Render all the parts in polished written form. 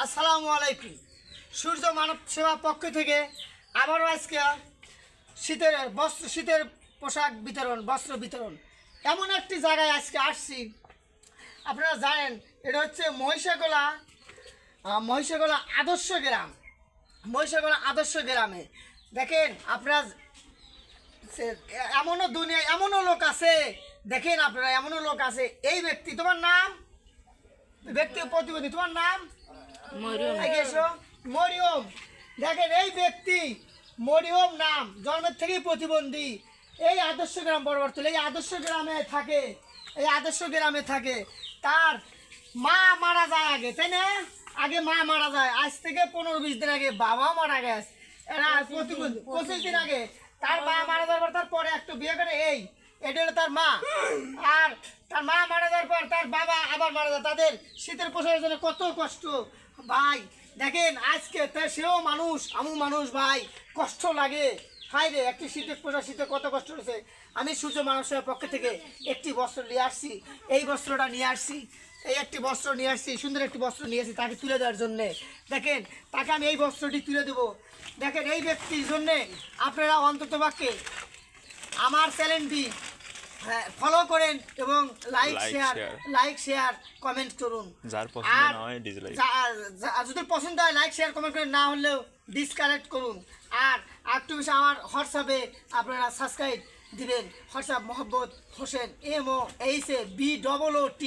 আসসালামু আলাইকুম। সূর্য মানব সেবা পক্ষ থেকে আবারও আজকে শীতের পোশাক বিতরণ, বস্ত্র বিতরণ এমন একটি জায়গায় আজকে আসছি। আপনারা জানেন এটা হচ্ছে মহিষাগোলা আদর্শ গ্রাম। মহিষাগোলা আদর্শ গ্রামে দেখেন আপনারা এমনও লোক আছে, দেখেন আপনারা এমনও লোক আছে। এই ব্যক্তি, তোমার নাম? ব্যক্তি প্রতিনিধি, তোমার নাম? মরিয়ম। দেখেন এই ব্যক্তি মরিয়ম নাম, জন্মের থেকেই প্রতিবন্ধী। এই আদর্শ গ্রাম বড়বর্তল, এই আদর্শ গ্রামে থাকে। তার মা মারা যায় আগে, তাই না? আগে মা মারা যায়, আজ থেকে 15-20 দিন আগে বাবা মারা গেছে। এরা প্রতিবন্ধী 25 দিন আগে তার মা মারা যাওয়ার পর তারপরে একটু বিয়ে করে। এটা হলো তার মা। আর তার মা মারা যাওয়ার পর তার বাবা আবার মারা যায়। তাদের শীতের পোশাকের জন্য কত কষ্ট ভাই। দেখেন আজকে সেও মানুষ, আমিও মানুষ ভাই, কষ্ট লাগে। হাই রে, একটি শীতের পোশাক, শীতে কত কষ্ট হয়েছে। আমি সূর্য মানুষের পক্ষ থেকে একটি বস্ত্র নিয়ে আসছি। এই বস্ত্রটা নিয়ে আসছি, এই একটি বস্ত্র নিয়ে আসছি, সুন্দর একটি বস্ত্র নিয়ে আসছি তাকে তুলে দেওয়ার জন্যে। দেখেন তাকে আমি এই বস্ত্রটি তুলে দেবো। দেখেন এই ব্যক্তির জন্যে আপনারা অন্ততপক্ষে আমার চ্যানেলটি ফলো করেন এবং লাইক শেয়ার কমেন্ট করুন। যদি পছন্দ হয় লাইক শেয়ার কমেন্ট করেন, না হলেও ডিসকানেক্ট করুন। আর একটু বেশি আমার হোয়াটসঅ্যাপে আপনারা সাবস্ক্রাইব দিবেন। হোয়াটসঅ্যাপ মোহাম্মদ হোসেন, MOHBOOT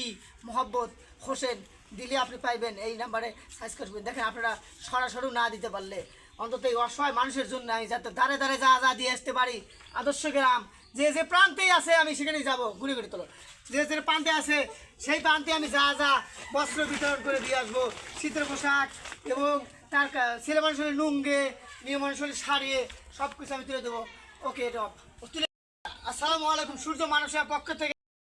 মোহাম্মদ হোসেন দিলে আপনি পাইবেন। এই নাম্বারে সার্চ করবেন। দেখেন আপনারা সরাসরি না দিতে পারলে অন্তত এই অসহায় মানুষের জন্য আমি যাতে দাঁড়ে দাঁড়ে যা দিয়ে আসতে পারি। আদর্শ গ্রাম যে প্রান্তেই আছে আমি সেখানেই যাবো। ঘুরে তোলো, যে প্রান্তে আছে সেই প্রান্তে আমি যা বস্ত্র বিতরণ করে দিয়ে আসবো। শীতের পোশাক এবং তার ছেলে মানুষের লুঙ্গে, মেয়ে মানুষের শাড়ি, সব কিছু আমি তুলে দেবো। ওকে, এটা তুলে। আসসালামু আলাইকুম। সূর্য মানুষের পক্ষ থেকে